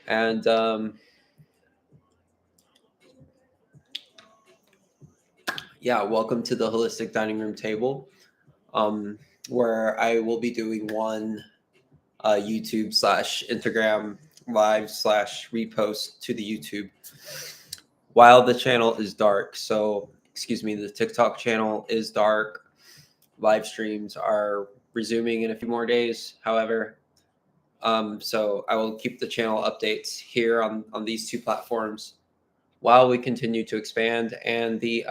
And yeah, welcome to the Holistic Dining Room Table, um, where I will be doing one YouTube slash Instagram live slash repost to the YouTube while the channel is dark. So, excuse me, the TikTok channel is dark. Live streams are resuming in a few more days. However, so I will keep the channel updates here on these two platforms while we continue to expand. And the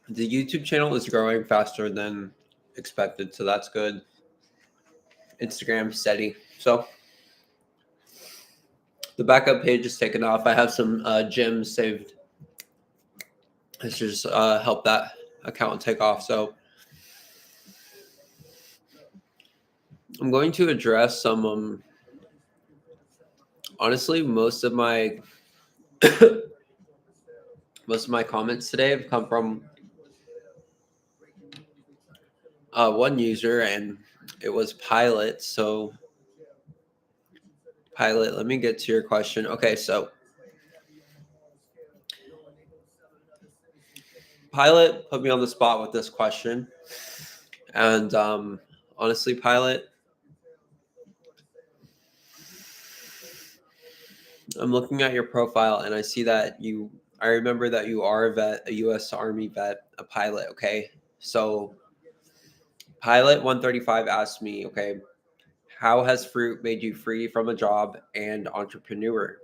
YouTube channel is growing faster than expected, so that's good. Instagram steady. So the backup page is taken off. I have some gems saved. Let's just help that account take off. So I'm going to address some. Honestly, most of my comments today have come from one user, and it was Pilot. So Pilot, let me get to your question. Okay, so Pilot put me on the spot with this question, and honestly, Pilot, I'm looking at your profile and I see that I remember that you are a vet, a U.S. Army vet, a pilot. Okay. So Pilot 135 asked me, okay, how has fruit made you free from a job and entrepreneur?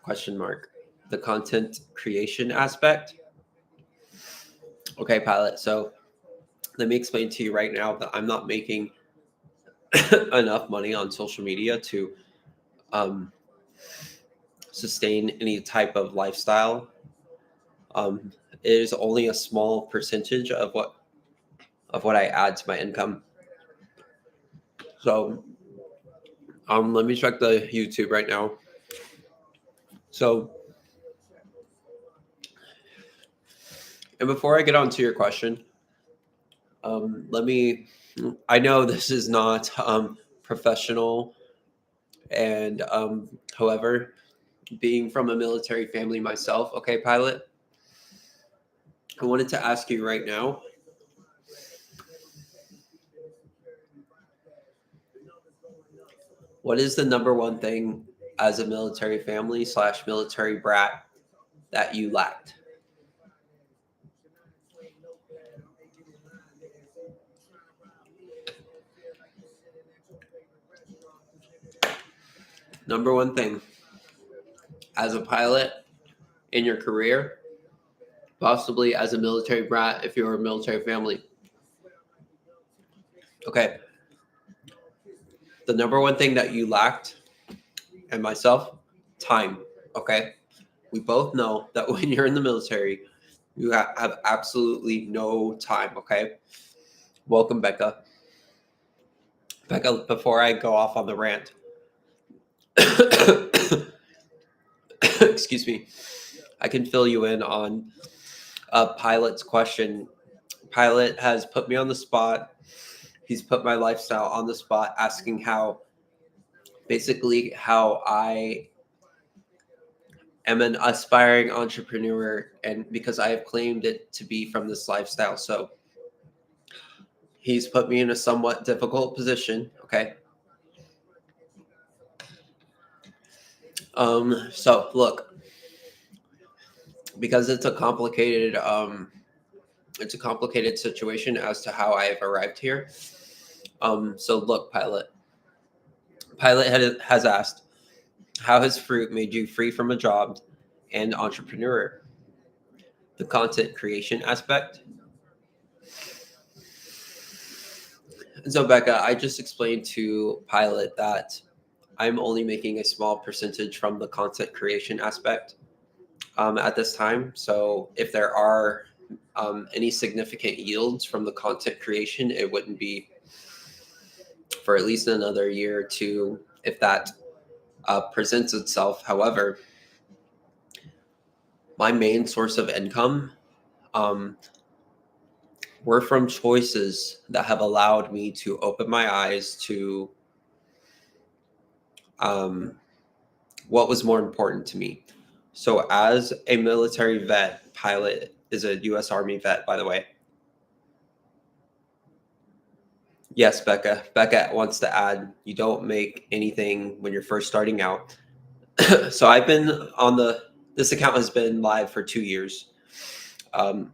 Question mark. The content creation aspect. Okay, Pilot. So let me explain to you right now that I'm not making enough money on social media to um, sustain any type of lifestyle. It is only a small percentage of what I add to my income. So let me check the YouTube right now. So, and before I get on to your question, let me. I know this is not professional, and however, being from a military family myself, okay, Pilot, I wanted to ask you right now. What is the number one thing as a military family slash military brat that you lacked? Number one thing as a pilot in your career, possibly as a military brat if you're a military family. Okay, the number one thing that you lacked, and myself, time. Okay, we both know that when you're in the military, you have absolutely no time. Okay, welcome, Becca. Becca, before I go off on the rant, excuse me, I can fill you in on Pilot's question. Pilot has put me on the spot. He's put my lifestyle on the spot, asking how I am an aspiring entrepreneur, and because I have claimed it to be from this lifestyle. So he's put me in a somewhat difficult position. Okay. So look, because it's a complicated situation as to how I have arrived here. So look, Pilot has asked, how has fruit made you free from a job and entrepreneur? The content creation aspect. And so, Becca, I just explained to Pilot that I'm only making a small percentage from the content creation aspect at this time. So, if there are any significant yields from the content creation, it wouldn't be for at least another year or two if that presents itself. However, my main source of income, um, were from choices that have allowed me to open my eyes to what was more important to me. So, as a military vet, pilot is a U.S. Army vet, by the way. Yes, Becca. Becca wants to add, you don't make anything when you're first starting out. So I've been on this account has been live for 2 years. Um,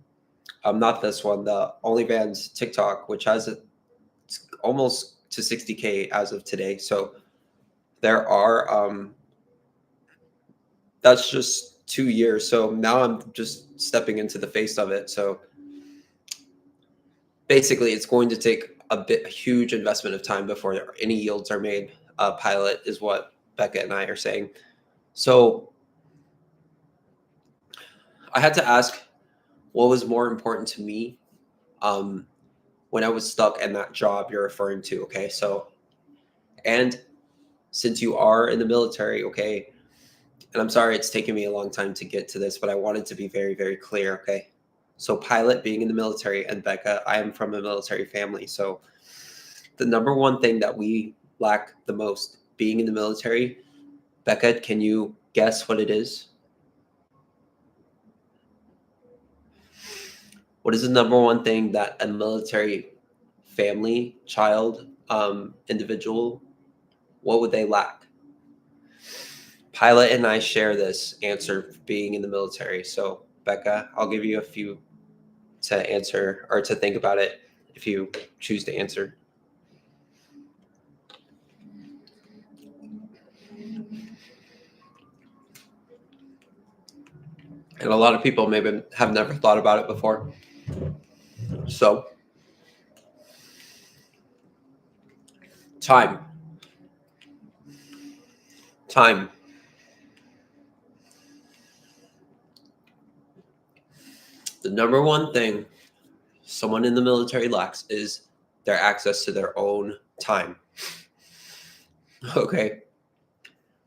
I'm not this one, the OnlyFans TikTok, which has almost to 60K as of today. So there are, that's just 2 years. So now I'm just stepping into the face of it. So basically, it's going to take a huge investment of time before any yields are made. Pilot is what Becca and I are saying. So I had to ask what was more important to me um, when I was stuck in that job you're referring to. Okay. So, and since you are in the military, okay, and I'm sorry it's taken me a long time to get to this, but I wanted to be very, very clear. Okay. So, pilot being in the military, and Becca, I am from a military family. So, the number one thing that we lack the most being in the military, Becca, can you guess what it is? What is the number one thing that a military family, child, individual, what would they lack? Pilot and I share this answer being in the military. So, Becca, I'll give you a few to answer or to think about it if you choose to answer. And a lot of people maybe have never thought about it before. So, time. Time. The number one thing someone in the military lacks is their access to their own time. Okay.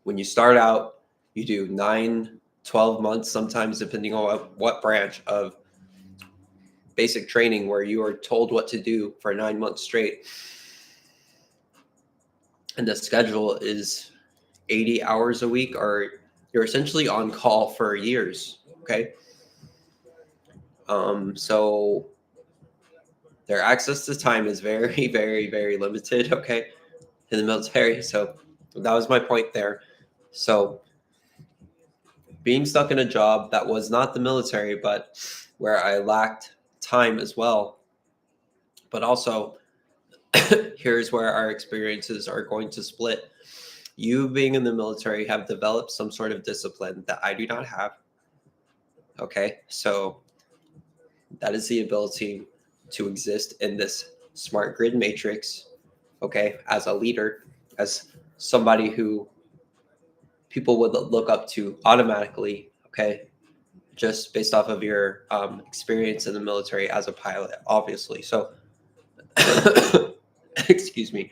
When you start out, you do 9, 12 months, sometimes depending on what branch of basic training where you are told what to do for 9 months straight. And the schedule is 80 hours a week, or you're essentially on call for years. Okay. So their access to time is very, very, very limited. Okay. In the military. So that was my point there. So being stuck in a job that was not the military, but where I lacked time as well. But also, here's where our experiences are going to split. You being in the military have developed some sort of discipline that I do not have. Okay. So that is the ability to exist in this smart grid matrix. Okay. As a leader, as somebody who people would look up to automatically. Okay. Just based off of your experience in the military as a pilot, obviously. So, excuse me.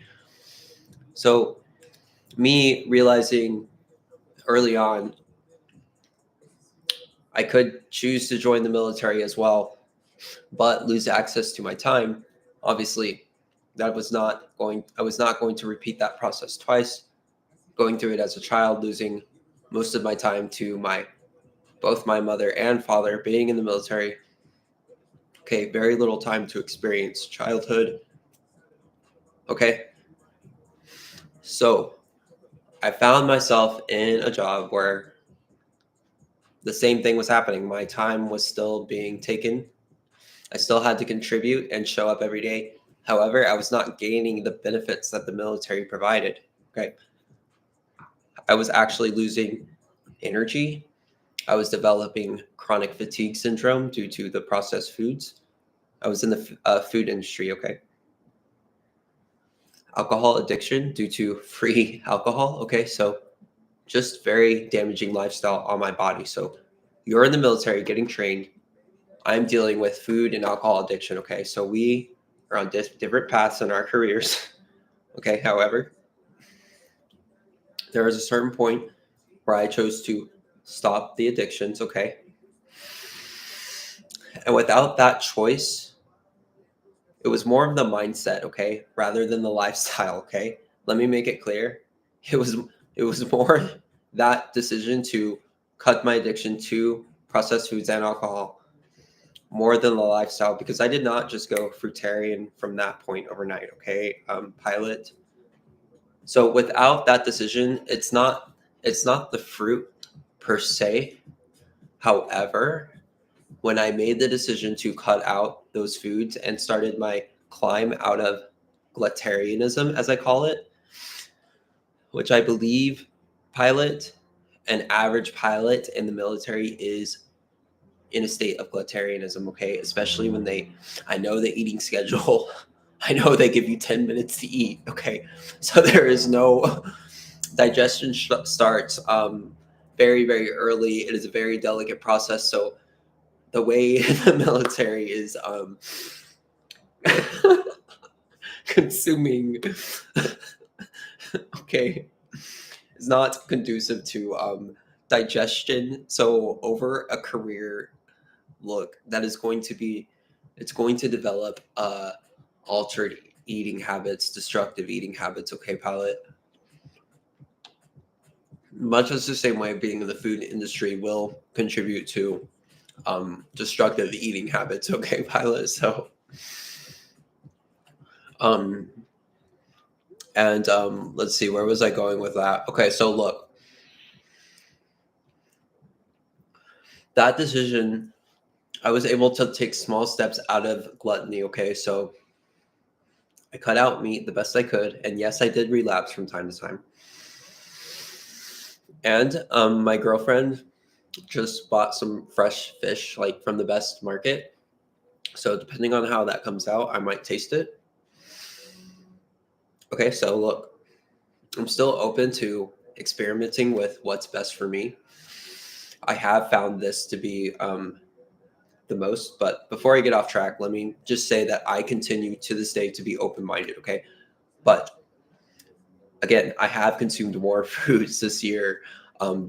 So, me realizing early on, I could choose to join the military as well, but lose access to my time. Obviously, I was not going to repeat that process twice. Going through it as a child, losing most of my time to both my mother and father being in the military. Okay, very little time to experience childhood. Okay, so I found myself in a job where the same thing was happening. My time was still being taken. I still had to contribute and show up every day. However, I was not gaining the benefits that the military provided. Okay. I was actually losing energy. I was developing chronic fatigue syndrome due to the processed foods. I was in the food industry. Okay. Alcohol addiction due to free alcohol. Okay. So just very damaging lifestyle on my body. So you're in the military getting trained. I'm dealing with food and alcohol addiction. Okay. So we are on different paths in our careers. Okay. However, there was a certain point where I chose to stop the addictions. Okay. And without that choice, It was more of the mindset, okay, rather than the lifestyle, okay? Let me make it clear. It was it was more that decision to cut my addiction to processed foods and alcohol more than the lifestyle, because I did not just go fruitarian from that point overnight, okay? Pilot. So without that decision, it's not the fruit per se. However, when I made the decision to cut out those foods and started my climb out of gluttarianism, as I call it, which I believe pilot, an average pilot in the military is in a state of gluttarianism, okay? Especially when I know the eating schedule. I know they give you 10 minutes to eat, okay? So there is no digestion starts very, very early. It is a very delicate process. So the way the military is consuming, okay, is not conducive to digestion. So over a career, look, that is going to be, it's going to develop altered eating habits, destructive eating habits, okay, pilot? Much as the same way being in the food industry will contribute to destructive eating habits, okay, pilot? So um and let's see, where was I going with that? Okay, so look, that decision, I was able to take small steps out of gluttony, okay? So I cut out meat the best I could, and yes, I did relapse from time to time. And my girlfriend just bought some fresh fish, like from the best market. So depending on how that comes out, I might taste it. Okay, so look, I'm still open to experimenting with what's best for me. I have found this to be the most. But before I get off track, let me just say that I continue to this day to be open minded. Okay. But again, I have consumed more foods this year,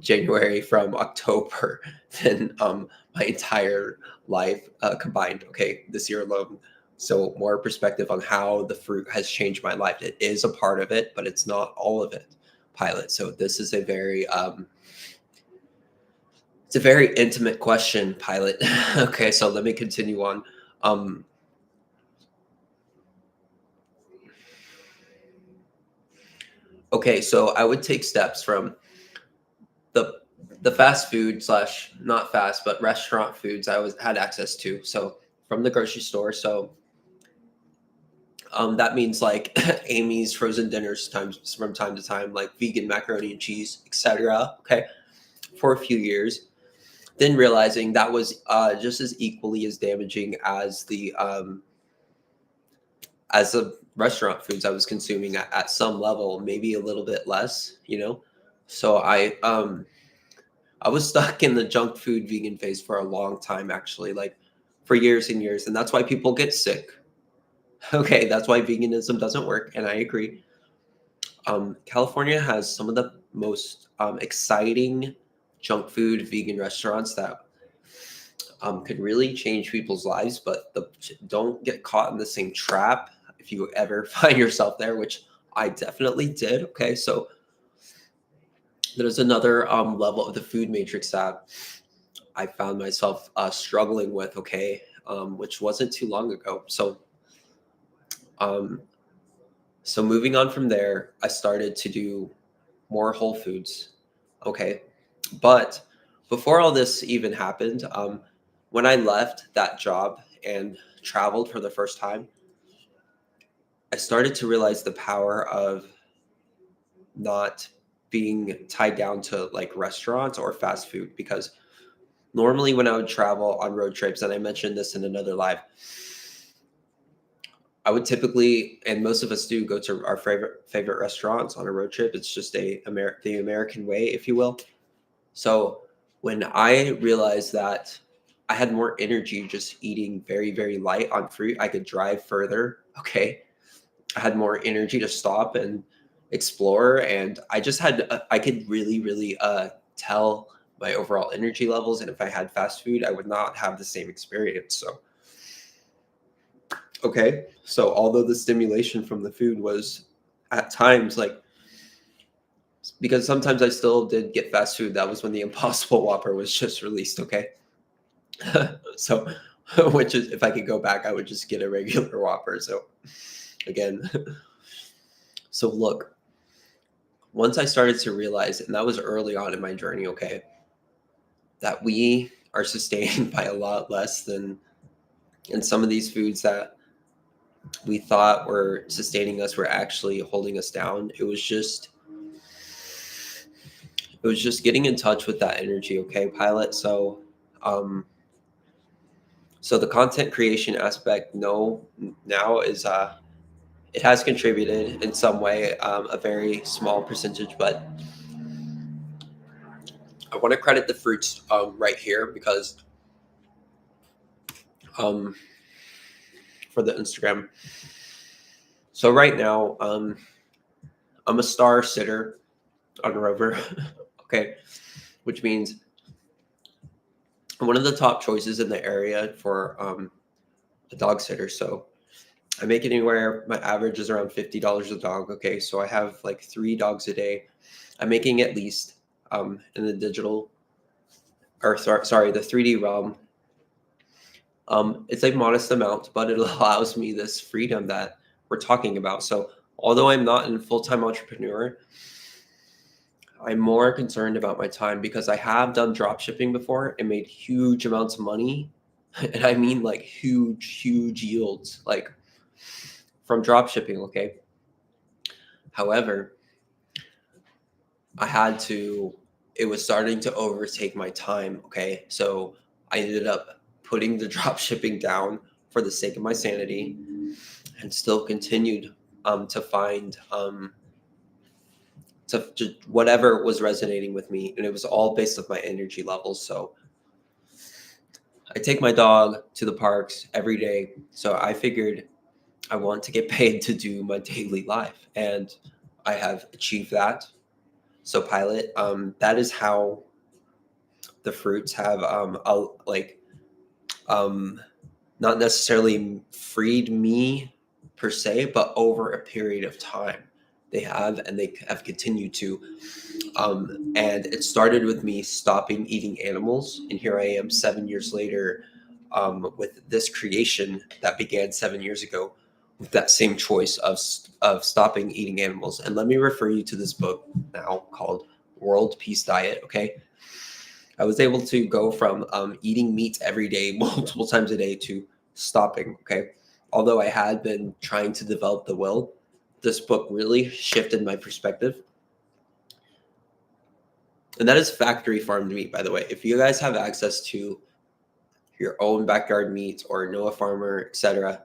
January from October, than my entire life combined. Okay. This year alone. So more perspective on how the fruit has changed my life. It is a part of it, but it's not all of it, pilot. So this is a very it's a very intimate question, pilot. Okay, so let me continue on. Um, okay, so I would take steps from the the fast food slash not fast, but restaurant foods I was had access to. So from the grocery store. So that means like Amy's frozen dinners times from time to time, like vegan macaroni and cheese, etc. Okay, for a few years. Then realizing that was just as equally as damaging as the restaurant foods I was consuming at some level, maybe a little bit less, you know. So I was stuck in the junk food vegan phase for a long time, actually, like for years and years, and that's why people get sick. Okay, that's why veganism doesn't work, and I agree. California has some of the most exciting junk food vegan restaurants that could really change people's lives, but don't get caught in the same trap if you ever find yourself there, which I definitely did. Okay, so there's another level of the food matrix that I found myself struggling with. Okay, which wasn't too long ago. Um, so moving on from there, I started to do more whole foods. Okay, but before all this even happened, when I left that job and traveled for the first time, I started to realize the power of not being tied down to like restaurants or fast food, because normally when I would travel on road trips, and I mentioned this in another live, I would typically, and most of us do, go to our favorite restaurants on a road trip. It's just the American way, if you will. So when I realized that I had more energy just eating very, very light on fruit, I could drive further. Okay, I had more energy to stop and explore, and I just had I could really, really tell my overall energy levels. And if I had fast food, I would not have the same experience. So Okay. So although the stimulation from the food was at times like, because sometimes I still did get fast food. That was when the Impossible Whopper was just released. Okay. So, which is, if I could go back, I would just get a regular Whopper. So, again, so look, once I started to realize, and that was early on in my journey, okay, that we are sustained by a lot less than, and some of these foods that we thought were sustaining us were actually holding us down. It was just getting in touch with that energy, okay, pilot. So, so the content creation aspect, no, now is it has contributed in some way, a very small percentage, but I want to credit the fruits right here because um, for the Instagram. So right now, I'm a star sitter on Rover, okay, which means I'm one of the top choices in the area for a dog sitter. So I make it anywhere. My average is around $50 a dog. Okay, so I have like 3 dogs a day. I'm making at least in the digital, or sorry, the 3D realm. It's a modest amount, but it allows me this freedom that we're talking about. So although I'm not a full-time entrepreneur, I'm more concerned about my time because I have done drop shipping before and made huge amounts of money. And I mean like huge, huge yields, like from drop shipping. Okay. However, it was starting to overtake my time. Okay. So I ended up putting the drop shipping down for the sake of my sanity and still continued to find to whatever was resonating with me. And it was all based off my energy levels. So I take my dog to the parks every day. So I figured I want to get paid to do my daily life. And I have achieved that. So pilot, that is how the fruits have like um not necessarily freed me per se, but over a period of time they have, and they have continued to. And it started with me stopping eating animals, and here I am 7 years later, with this creation that began 7 years ago, with that same choice of stopping eating animals. And let me refer you to this book now called World Peace Diet. Okay, I was able to go from eating meat every day, multiple times a day, to stopping. Okay. Although I had been trying to develop the will, this book really shifted my perspective. And that is factory farmed meat, by the way. If you guys have access to your own backyard meat or know a farmer, etc.,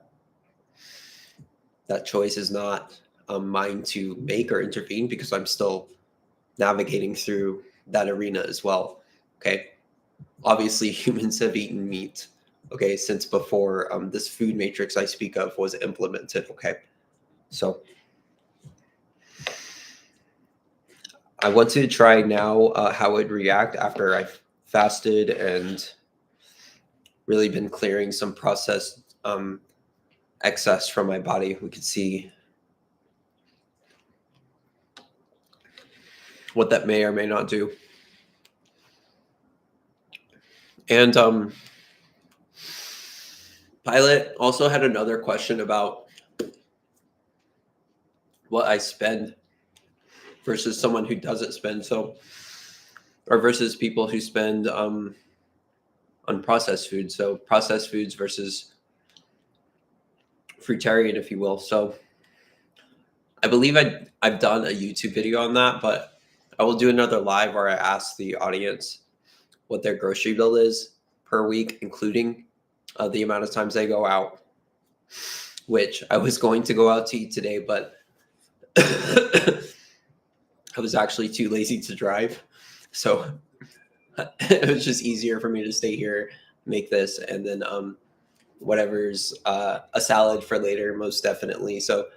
that choice is not mine to make or intervene because I'm still navigating through that arena as well. Okay. Obviously, humans have eaten meat, okay, since before this food matrix I speak of was implemented. Okay. So I want to try now how it would react after I've fasted and really been clearing some processed excess from my body. We could see what that may or may not do. And Pilot also had another question about what I spend versus someone who doesn't spend. So, or versus people who spend on processed food. So processed foods versus fruitarian, if you will. So I believe I've done a YouTube video on that, but I will do another live where I ask the audience what their grocery bill is per week, including the amount of times they go out, which I was going to go out to eat today, but I was actually too lazy to drive. So it was just easier for me to stay here, make this, and then whatever's a salad for later, most definitely. So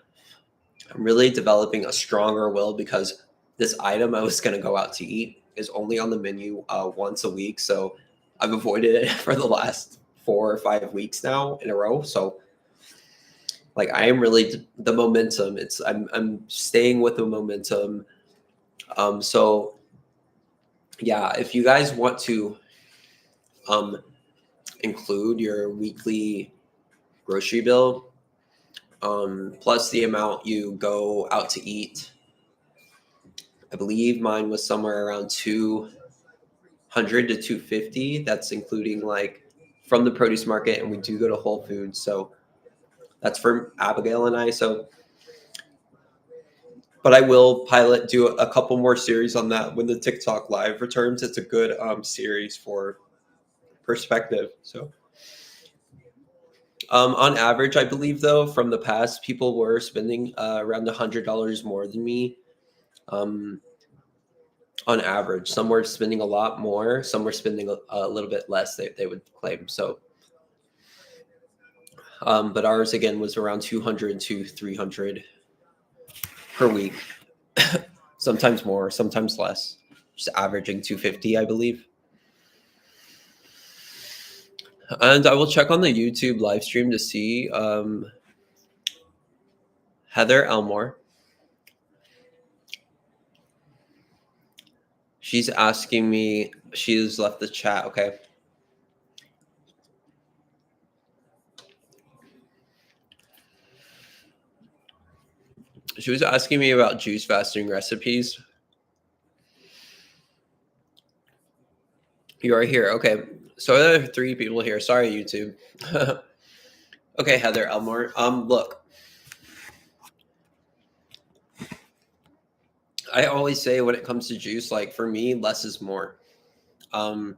I'm really developing a stronger will because this item I was going to go out to eat is only on the menu once a week. So I've avoided it for the last 4 or 5 weeks now in a row. So Like I am really the momentum. I'm staying with the momentum. So yeah, if you guys want to um include your weekly grocery bill, plus the amount you go out to eat, I believe mine was somewhere around 200 to 250. That's including like from the produce market, and we do go to Whole Foods. So that's for Abigail and I. So, but I will do a couple more series on that when the TikTok live returns. It's a good series for perspective. So, on average, I believe though, from the past, people were spending around $100 more than me. Um, on average, some were spending a lot more, some were spending a little bit less. They would claim so. But ours again was around 200 to 300 per week, sometimes more, sometimes less, just averaging 250, I believe. And I will check on the YouTube live stream to see Heather Elmore. She's asking me, she's left the chat. Okay. She was asking me about juice fasting recipes. You are here. Okay. So there are 3 people here. Sorry, YouTube. Okay, Heather Elmore. Look, I always say when it comes to juice, like for me, less is more. I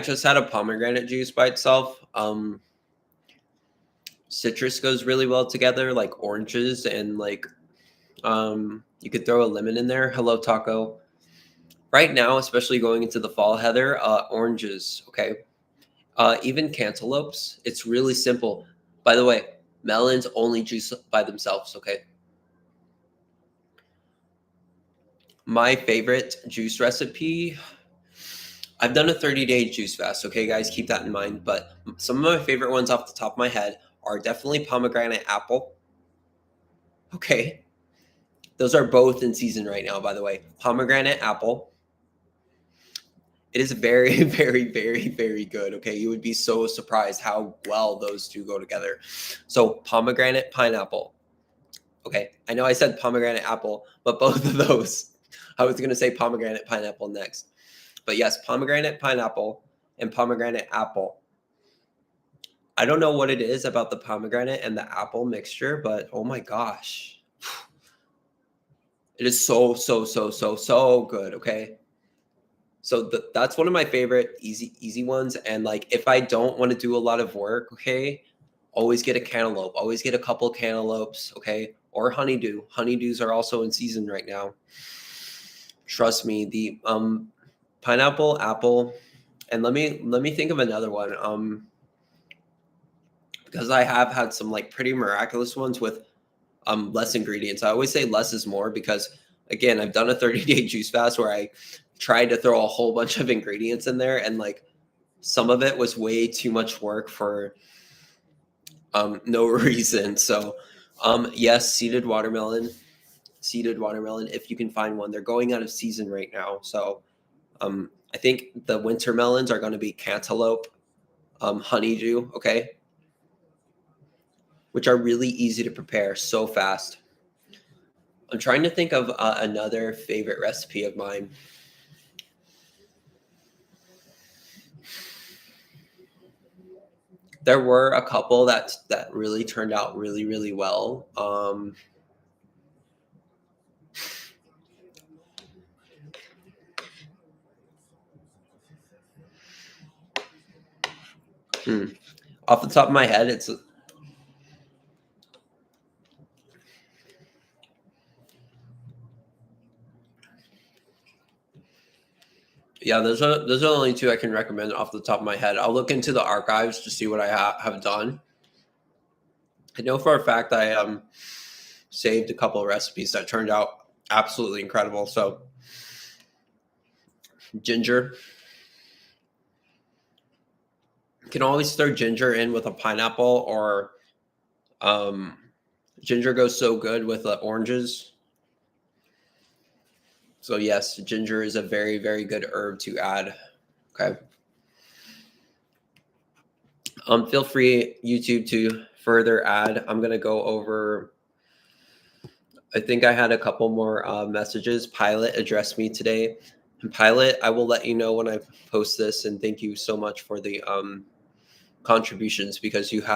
just had a pomegranate juice by itself. Citrus goes really well together, like oranges and like you could throw a lemon in there. Hello, Taco. Right now, especially going into the fall, Heather, oranges, okay? Even cantaloupes, it's really simple. By the way, melons only juice by themselves, okay? My favorite juice recipe, I've done a 30-day juice fast, okay, guys? Keep that in mind. But some of my favorite ones off the top of my head are definitely pomegranate apple. Okay. Those are both in season right now, by the way. Pomegranate apple. It is very, very, very, very good. Okay. You would be so surprised how well those two go together. So, pomegranate pineapple. Okay. I know I said pomegranate apple, but both of those, I was going to say pomegranate pineapple next. But yes, pomegranate pineapple and pomegranate apple. I don't know what it is about the pomegranate and the apple mixture, but oh my gosh. It is so, so, so, so, so good. Okay. So that's one of my favorite easy ones. And like, if I don't want to do a lot of work, okay, always get a cantaloupe. Always get a couple cantaloupes, okay, or honeydew. Honeydews are also in season right now. Trust me. The pineapple, apple, and let me think of another one. Because I have had some like pretty miraculous ones with less ingredients. I always say less is more because again, I've done a 30-day juice fast where I tried to throw a whole bunch of ingredients in there and like some of it was way too much work for no reason. So yes, seeded watermelon if you can find one. They're going out of season right now. So I think the winter melons are going to be cantaloupe, honeydew, okay, which are really easy to prepare so fast. I'm trying to think of another favorite recipe of mine. There were a couple that really turned out really, really well. Off the top of my head, it's yeah. Those are the only 2 I can recommend off the top of my head. I'll look into the archives to see what I have done. I know for a fact I saved a couple of recipes that turned out absolutely incredible. So ginger, you can always throw ginger in with a pineapple or Ginger goes so good with oranges. So yes, ginger is a very, very good herb to add. Okay. Feel free, YouTube, to further add. I'm gonna go over. I think I had a couple more messages. Pilot addressed me today. And Pilot, I will let you know when I post this. And thank you so much for the contributions, because you've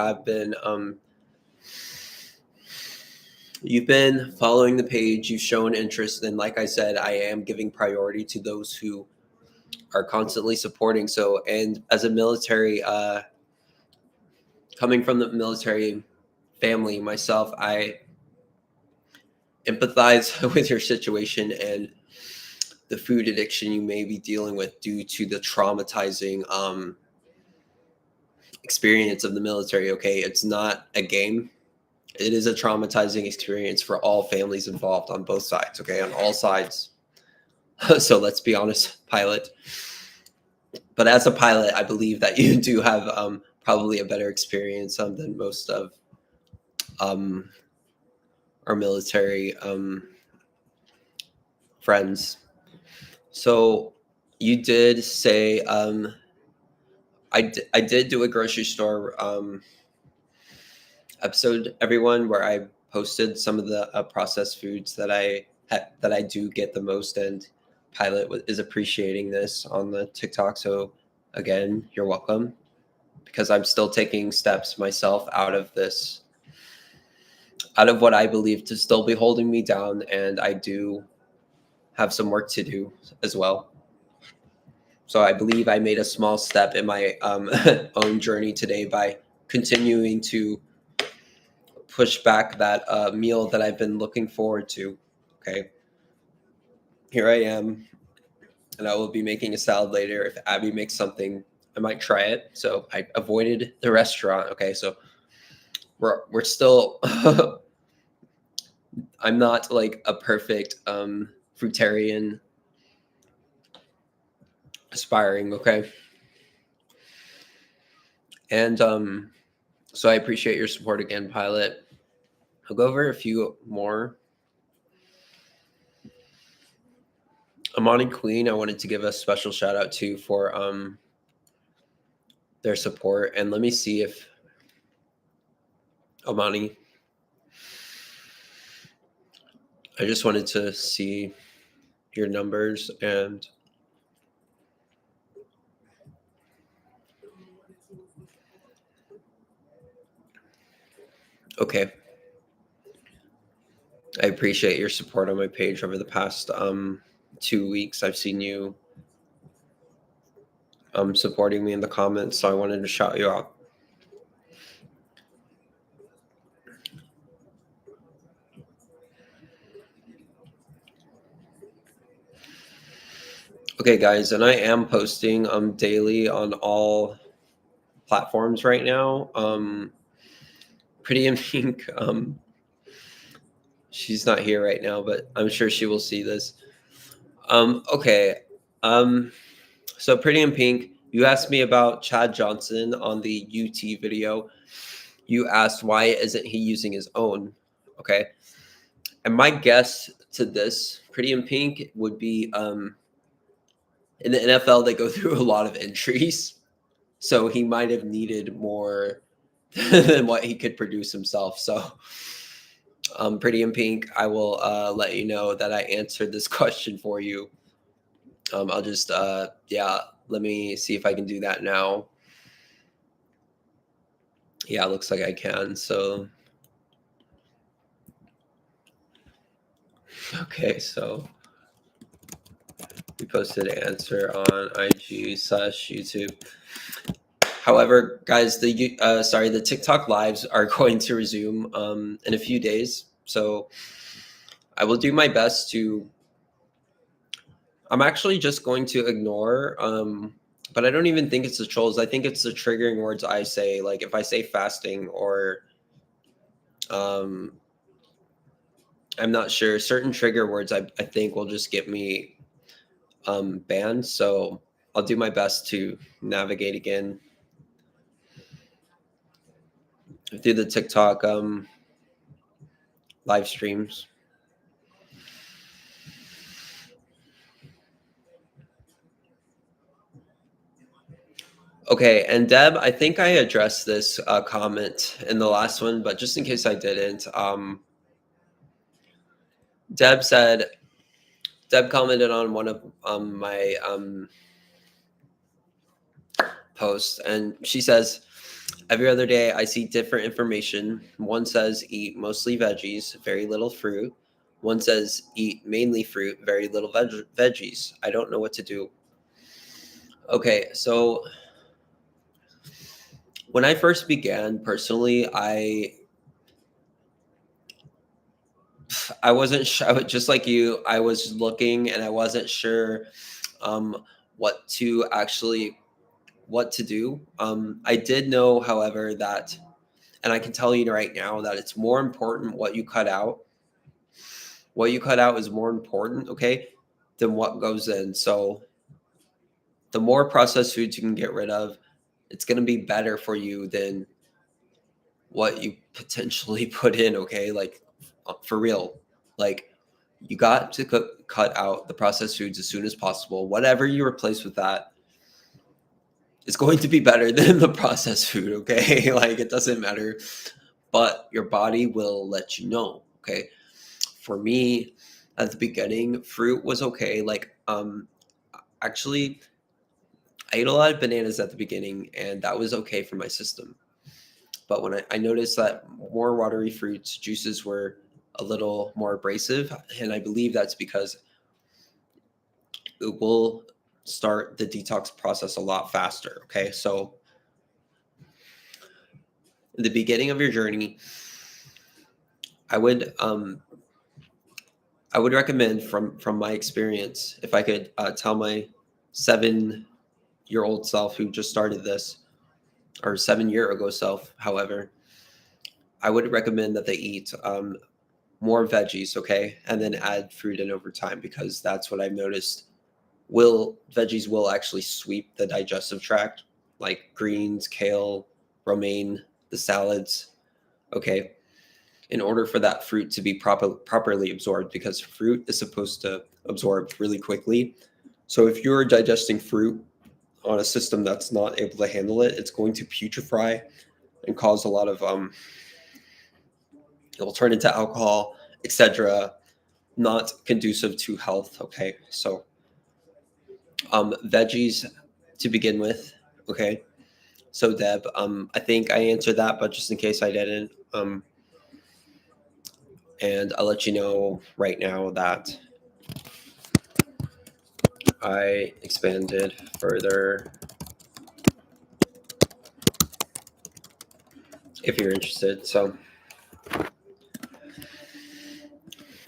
been following the page. You've shown interest, and like I said, I am giving priority to those who are constantly supporting. So, and as a military, coming from the military family myself, I empathize with your situation and the food addiction you may be dealing with due to the traumatizing experience of the military. Okay, it's not a game. It is a traumatizing experience for all families involved on both sides. Okay, on all sides. So let's be honest, pilot. But as a pilot, I believe that you do have probably a better experience than most of um, our military friends. So you did say I did do a grocery store episode, everyone, where I posted some of the processed foods that that I do get the most, and Pilot is appreciating this on the TikTok. So again, you're welcome, because I'm still taking steps myself out of this, out of what I believe to still be holding me down, and I do have some work to do as well. So I believe I made a small step in my own journey today by continuing to push back that meal that I've been looking forward to. Okay, here I am, and I will be making a salad later. If Abby makes something, I might try it. So I avoided the restaurant. Okay, so we're still. I'm not like a perfect fruitarian aspiring. Okay, and so I appreciate your support again, Pilot. I'll go over a few more. Amani Queen, I wanted to give a special shout out to for their support. And let me see if Amani, I just wanted to see your numbers, and okay. I appreciate your support on my page over the past 2 weeks. I've seen you supporting me in the comments, so I wanted to shout you out. Okay, guys, and I am posting daily on all platforms right now. Pretty in Pink, she's not here right now, but I'm sure she will see this. Okay, so Pretty in Pink, you asked me about Chad Johnson on the UT video. You asked why isn't he using his own? Okay, and my guess to this, Pretty in Pink, would be in the NFL they go through a lot of injuries, so he might have needed more than what he could produce himself. So, Pretty in Pink, I will let you know that I answered this question for you. I'll just yeah, let me see if I can do that now. Yeah, it looks like I can. So okay, so we posted an answer on IG/YouTube. However, guys, the TikTok lives are going to resume in a few days. So I will do my best to. I'm actually just going to ignore, but I don't even think it's the trolls. I think it's the triggering words I say. Like if I say fasting or, um, I'm not sure, certain trigger words I think will just get me banned. So I'll do my best to navigate again. through the TikTok live streams. Okay, and Deb, I think I addressed this comment in the last one, but just in case I didn't, Deb said, Deb commented on one of my posts, and she says, every other day I see different information. One says eat mostly veggies, very little fruit. One says eat mainly fruit, very little veggies. I don't know what to do. Okay, so when I first began personally, I wasn't sure. I was just like you. I was looking, and I wasn't sure um, what to actually what to do. I did know, however, that, and I can tell you right now that it's more important what you cut out. What you cut out is more important, okay, than what goes in. So the more processed foods you can get rid of, it's going to be better for you than what you potentially put in, okay? Like for real. Like you got to cut out the processed foods as soon as possible. Whatever you replace with that is going to be better than the processed food, okay? Like it doesn't matter, but your body will let you know, okay? For me, at the beginning, fruit was okay. Like actually I ate a lot of bananas at the beginning and that was okay for my system. But when I noticed that more watery fruits, juices were a little more abrasive, and I believe that's because it will start the detox process a lot faster. Okay, so in the beginning of your journey, I would um, I would recommend from my experience, if I could tell my 7-year old self who just started this, or 7 year ago self, however, I would recommend that they eat more veggies, okay, and then add fruit in over time because that's what I've noticed. Will veggies will actually sweep the digestive tract, like greens, kale, romaine, the salads, okay, in order for that fruit to be properly absorbed because fruit is supposed to absorb really quickly. So if you're digesting fruit on a system that's not able to handle it, it's going to putrefy and cause a lot of it will turn into alcohol, etc., not conducive to health. Okay, so veggies to begin with. Okay, so Deb, I think I answered that, but just in case I didn't, and I'll let you know right now that I expanded further if you're interested. So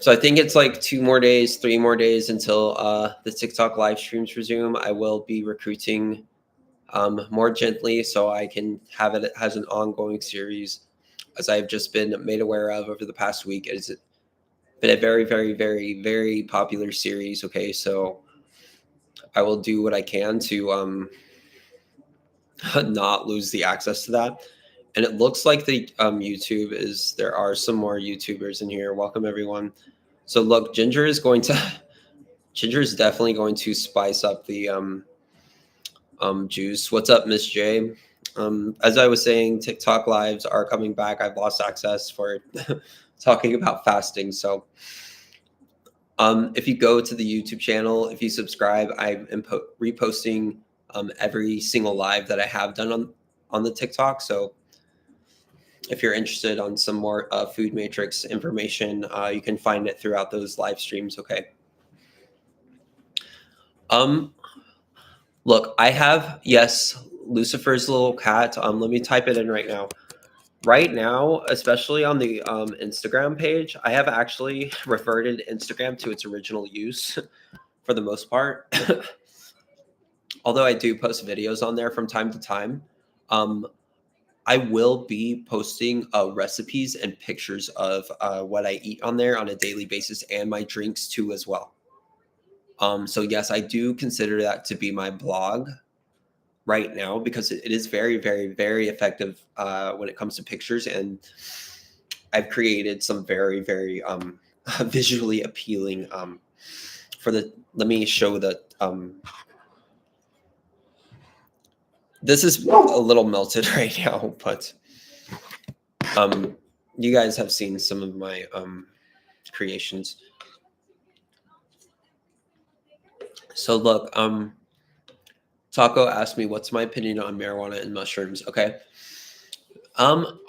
I think it's like 2 more days, 3 more days until the TikTok live streams resume. I will be recruiting more gently so I can have it as an ongoing series, as I've just been made aware of over the past week. It's been a very, very, very, very popular series. Okay, so I will do what I can to not lose the access to that. And it looks like the YouTube is there are some more YouTubers in here. Welcome everyone. So look, Ginger is definitely going to spice up the juice. What's up, Miss J? As I was saying, TikTok lives are coming back. I've lost access for talking about fasting. So if you go to the YouTube channel, if you subscribe, I am reposting every single live that I have done on the TikTok. So if you're interested on some more food matrix information, you can find it throughout those live streams. Okay. Um, Look, I have, yes, Lucifer's little cat. Let me type it in right now. Right now, especially on the Instagram page, I have actually reverted Instagram to its original use for the most part. Although I do post videos on there from time to time, um, I will be posting recipes and pictures of what I eat on there on a daily basis and my drinks too as well. So yes, I do consider that to be my blog. right now, because it is very, very, very effective when it comes to pictures. And I've created some very, very visually appealing for the, let me show the, this is a little melted right now, but you guys have seen some of my creations. So look, Taco asked me what's my opinion on marijuana and mushrooms. Okay. Um,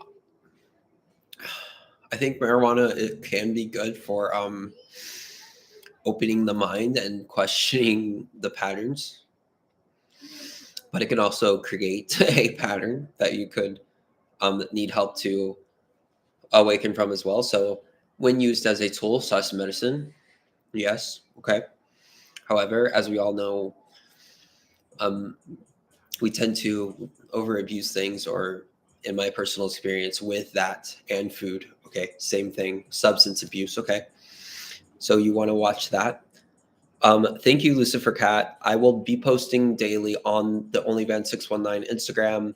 I think marijuana, it can be good for opening the mind and questioning the patterns, but it can also create a pattern that you could need help to awaken from as well. So when used as a tool such as medicine, yes, okay. However, as we all know, um, we tend to over abuse things, or in my personal experience with that and food, okay, same thing, substance abuse, okay. So you want to watch that. Thank you, Lucifer Cat. I will be posting daily on the OnlyVan619 Instagram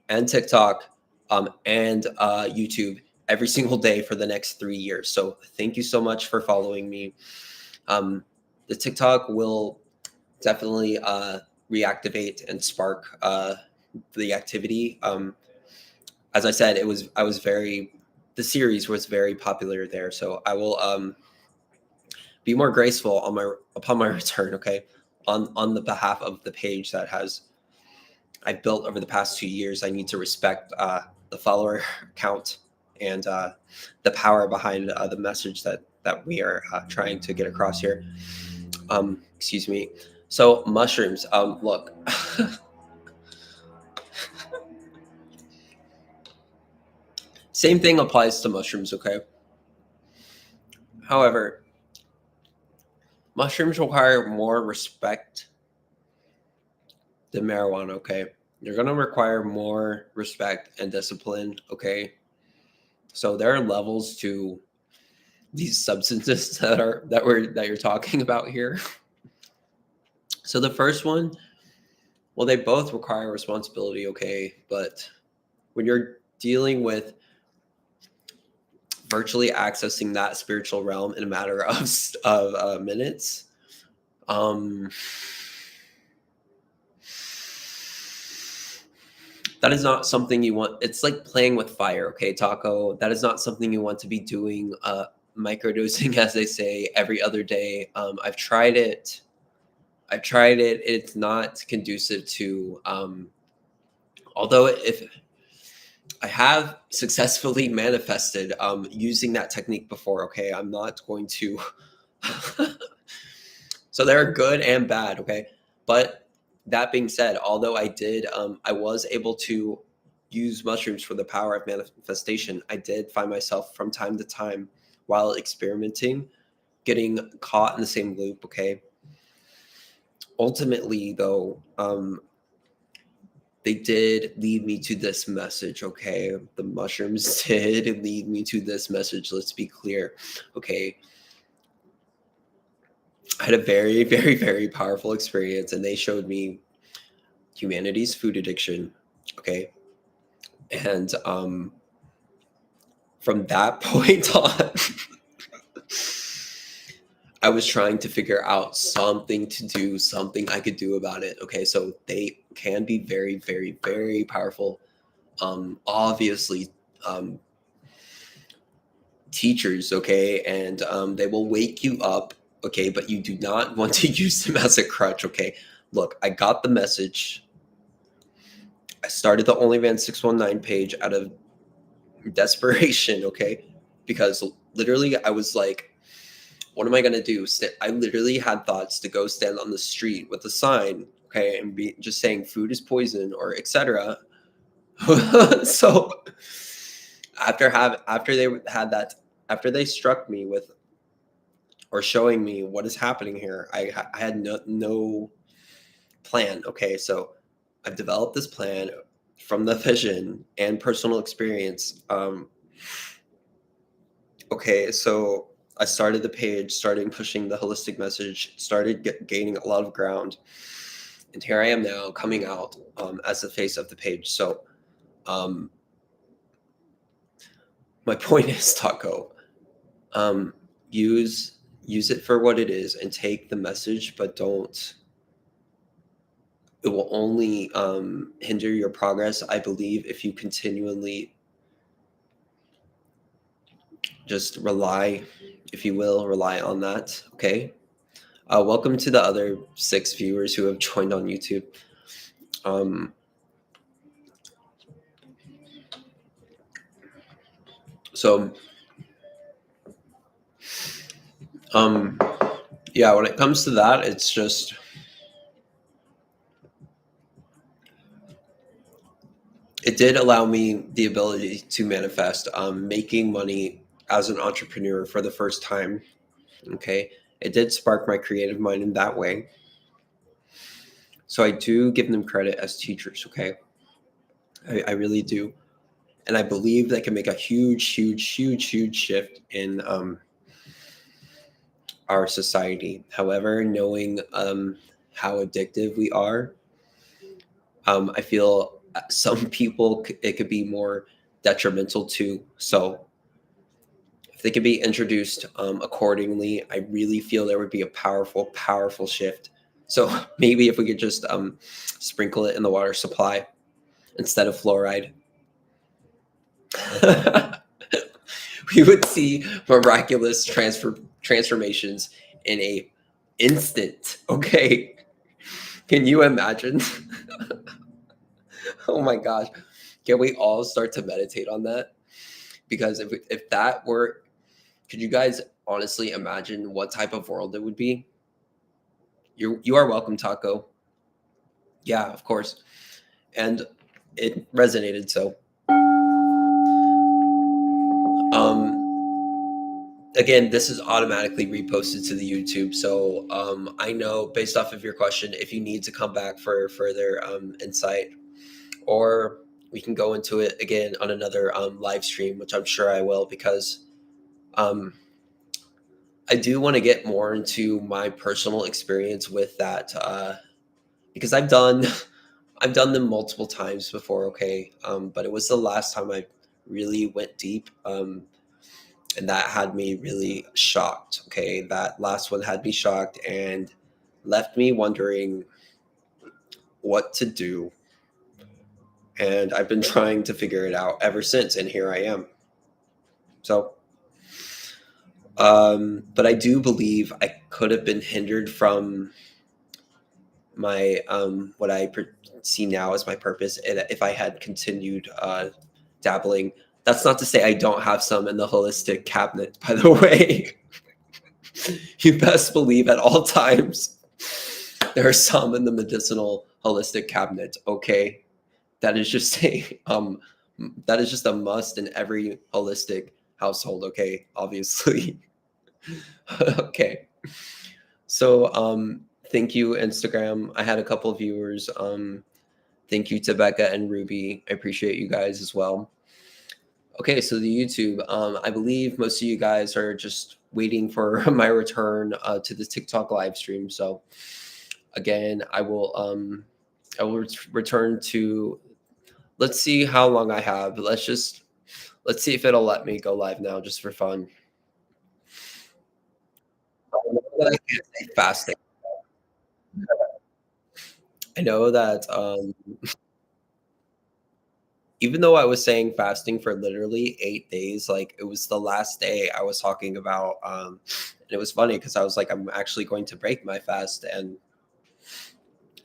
and TikTok and YouTube every single day for the next 3 years. So thank you so much for following me. The TikTok will definitely reactivate and spark the activity. As I said, the series was very popular there. So I will be more graceful upon my return, okay, on the behalf of the page that has I built over the past 2 years. I need to respect the follower count and the power behind the message that we are trying to get across here. Excuse me. So mushrooms. Look, same thing applies to mushrooms. Okay. However, mushrooms require more respect than marijuana. Okay, you're gonna require more respect and discipline. Okay, so there are levels to these substances that you're talking about here. So the first one, well, they both require responsibility, okay, but when you're dealing with virtually accessing that spiritual realm in a matter of minutes, um, that is not something you want. It's like playing with fire, okay, Taco. That is not something you want to be doing. Microdosing, as they say, every other day. I've tried it. It's not conducive to. Although if I have successfully manifested using that technique before, okay, I'm not going to. So there are good and bad, okay, but that being said, although I was able to use mushrooms for the power of manifestation. I did find myself from time to time while experimenting getting caught in the same loop, okay. Ultimately though, they did lead me to this message, okay. The mushrooms did lead me to this message, let's be clear, okay. I had a very, very, very powerful experience, and they showed me humanity's food addiction, okay. And from that point on, I was trying to figure out something to do, something I could do about it. Okay, so they can be very, very, very powerful. Obviously, um, teachers, okay, and they will wake you up, okay, but you do not want to use them as a crutch, okay. Look, I got the message. I started the OnlyVan619 page out of desperation, okay, because literally I was like, what am I gonna do? I literally had thoughts to go stand on the street with a sign, okay, and be just saying food is poison or etc. So after they had that, after they struck me with or showing me what is happening here, I had no plan. Okay, so I've developed this plan from the vision and personal experience. Okay, so I started the page, starting pushing the holistic message, started gaining a lot of ground. And here I am now coming out as the face of the page. So um, my point is, Taco, um, use it for what it is and take the message, but don't. It will only hinder your progress, I believe, if you continually just rely, if you will, rely on that. Okay. Welcome to the other 6 viewers who have joined on YouTube. Um, so, yeah, when it comes to that, it's just it did allow me the ability to manifest making money as an entrepreneur for the first time. Okay, it did spark my creative mind in that way. So I do give them credit as teachers. Okay, I really do, and I believe they can make a huge shift in our society. However, knowing how addictive we are, I feel some people it could be more detrimental to. So if they could be introduced accordingly, I really feel there would be a powerful shift. So maybe if we could just sprinkle it in the water supply instead of fluoride, we would see miraculous transformations in a instant. Okay, can you imagine? Oh my gosh, can we all start to meditate on that? Because if that were, could you guys honestly imagine what type of world it would be? You are welcome, Taco. Yeah, of course. And it resonated. So, again, this is automatically reposted to the YouTube. So, I know based off of your question, if you need to come back for further insight, or we can go into it again on another live stream, which I'm sure I will, because um, I do want to get more into my personal experience with that, because I've done them multiple times before. Okay, but it was the last time I really went deep, and that had me really shocked. Okay, that last one had me shocked and left me wondering what to do, and I've been trying to figure it out ever since, and here I am. So, but I do believe I could have been hindered from my what I see now as my purpose, and if I had continued dabbling. That's not to say I don't have some in the holistic cabinet, by the way. You best believe at all times there are some in the medicinal holistic cabinet. Okay, that is just a that is just a must in every holistic household. Okay, obviously. Okay. So thank you, Instagram. I had a couple of viewers. Thank you to Becca and Ruby. I appreciate you guys as well. Okay, so the YouTube. I believe most of you guys are just waiting for my return to the TikTok live stream. So again, I will return to. Let's see how long I have. Let's see if it'll let me go live now, just for fun. I know that I can't say fasting. I know that even though I was saying fasting for literally 8 days, like it was the last day I was talking about. And it was funny because I was like, I'm actually going to break my fast. And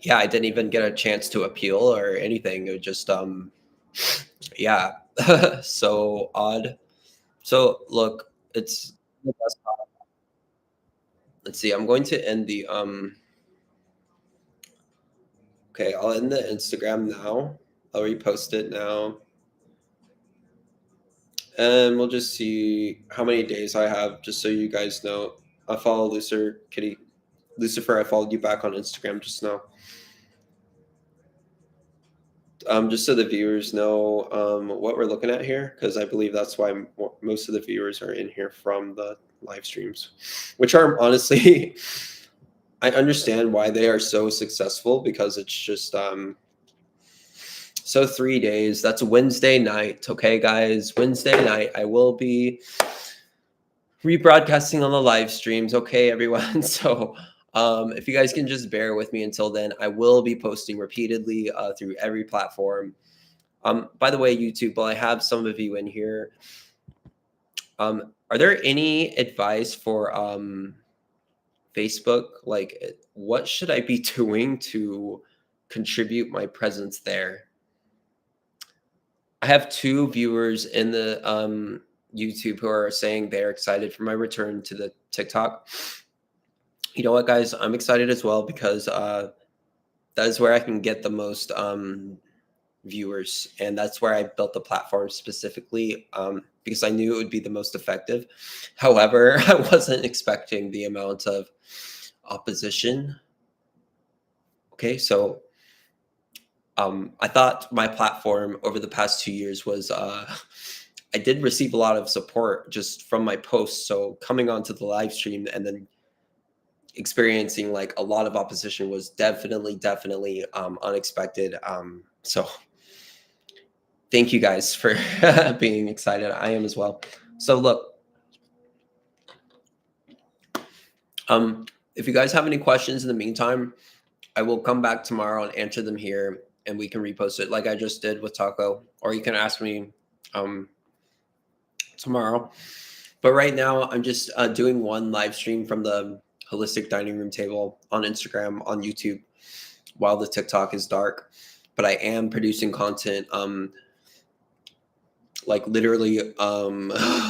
yeah, I didn't even get a chance to appeal or anything. It was just, yeah, so odd. So look, it's, let's see, I'm going to end the, okay, I'll end the Instagram now. I'll repost it now. And we'll just see how many days I have, just so you guys know. I follow Lucifer. I followed you back on Instagram just now. Just so the viewers know what we're looking at here, because I believe that's why most of the viewers are in here from the live streams, which are honestly I understand why they are so successful, because it's just so 3 days. That's Wednesday night. Okay, guys, Wednesday night. I will be rebroadcasting on the live streams. Okay, everyone. So if you guys can just bear with me until then, I will be posting repeatedly through every platform. By the way, YouTube, while I have some of you in here, are there any advice for Facebook? Like, what should I be doing to contribute my presence there? I have 2 viewers in the YouTube who are saying they're excited for my return to the TikTok. You know what, guys? I'm excited as well, because that is where I can get the most viewers, and that's where I built the platform specifically, because I knew it would be the most effective. However, I wasn't expecting the amount of opposition. Okay, so I thought my platform over the past 2 years was I did receive a lot of support just from my posts. So coming onto the live stream and then experiencing like a lot of opposition was definitely unexpected. So thank you guys for being excited. I am as well. So look, if you guys have any questions in the meantime, I will come back tomorrow and answer them here, and we can repost it like I just did with Taco, or you can ask me tomorrow. But right now, I'm just doing one live stream from the holistic dining room table on Instagram, on YouTube, while the TikTok is dark. But I am producing content, like literally,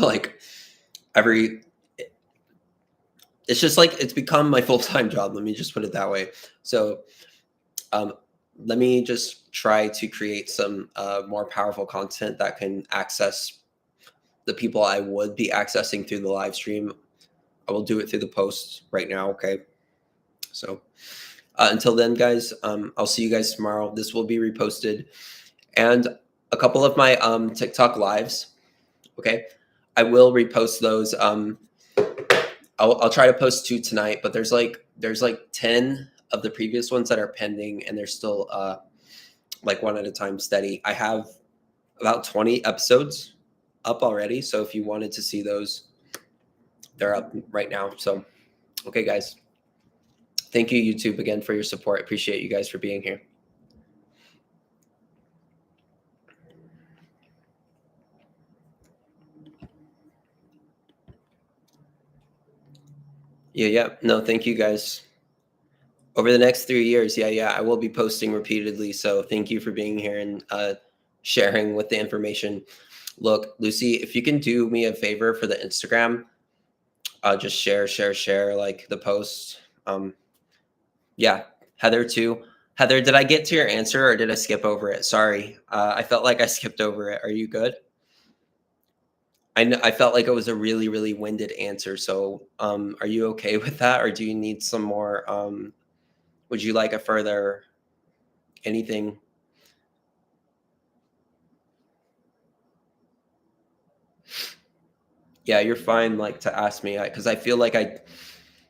like every. It's just like it's become my full-time job. Let me just put it that way. So, let me just try to create some more powerful content that can access the people I would be accessing through the live stream. I will do it through the post right now. Okay. So until then, guys, I'll see you guys tomorrow. This will be reposted, and a couple of my TikTok lives. Okay. I will repost those. I'll try to post 2 tonight, but there's like 10 of the previous ones that are pending, and they're still like one at a time steady. I have about 20 episodes up already. So if you wanted to see those, they're up right now. So, okay, guys. Thank you, YouTube, again for your support. Appreciate you guys for being here. Yeah. No, thank you guys. Over the next 3 years, yeah, I will be posting repeatedly. So thank you for being here and sharing with the information. Look, Lucy, if you can do me a favor for the Instagram, just share like the post. Yeah, Heather too. Heather, did I get to your answer or did I skip over it? Sorry, I felt like I skipped over it. Are you good? I felt like it was a really winded answer. So, are you okay with that, or do you need some more? Would you like a further anything? Yeah, you're fine. Like to ask me because I feel like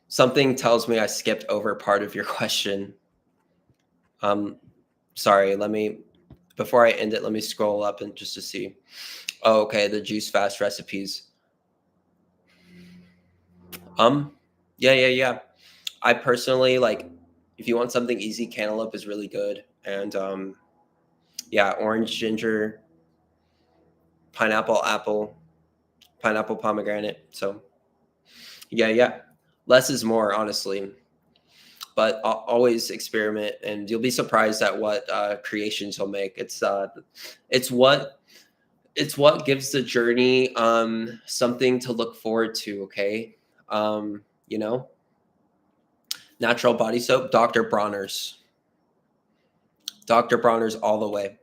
something tells me I skipped over part of your question. Sorry. Before I end it, let me scroll up and just to see. Oh, okay. The juice fast recipes. Yeah. I personally like if you want something easy, cantaloupe is really good. And yeah, orange, ginger, pineapple, apple, pineapple, pomegranate. So yeah. Less is more, honestly. But always experiment, and you'll be surprised at what creations you'll make. It's what gives the journey something to look forward to. Okay, you know. Natural body soap, Dr. Bronner's. Dr. Bronner's all the way.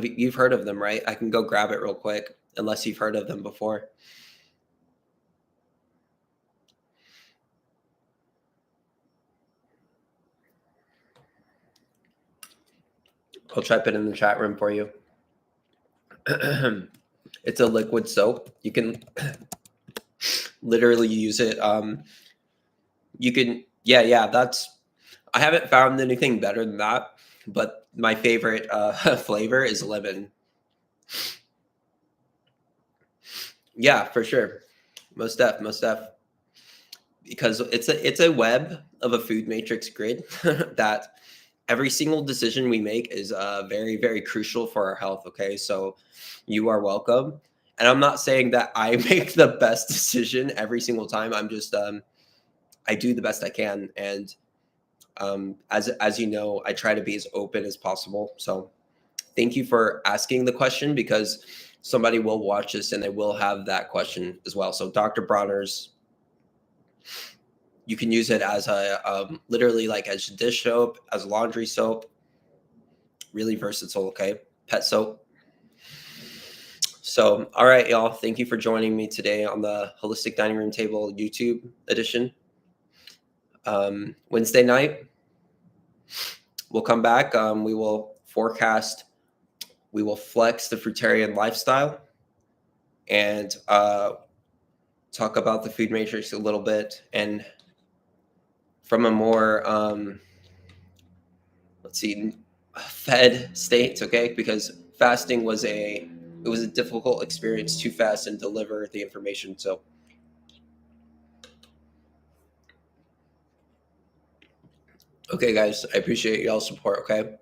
You've heard of them, right? I can go grab it real quick, unless you've heard of them before. I'll type it in the chat room for you. It's a liquid soap. You can literally use it You can, yeah, that's, I haven't found anything better than that, but my favorite flavor is lemon. Yeah, for sure. Most def. Because it's a web of a food matrix grid that every single decision we make is very, very crucial for our health. Okay, so you are welcome. And I'm not saying that I make the best decision every single time. I'm just I do the best I can, and as you know, I try to be as open as possible. So thank you for asking the question, because somebody will watch this and they will have that question as well. So Dr. Bronner's, you can use it as a literally like as dish soap, as laundry soap, really versatile. Okay, pet soap. So all right, y'all, thank you for joining me today on the Holistic Dining Room Table YouTube edition. Wednesday night we'll come back. We will forecast, we will flex the fruitarian lifestyle, and talk about the food matrix a little bit, and from a more let's see, fed state. Okay, because fasting was a difficult experience to fast and deliver the information. So okay, guys, I appreciate y'all's support. Okay.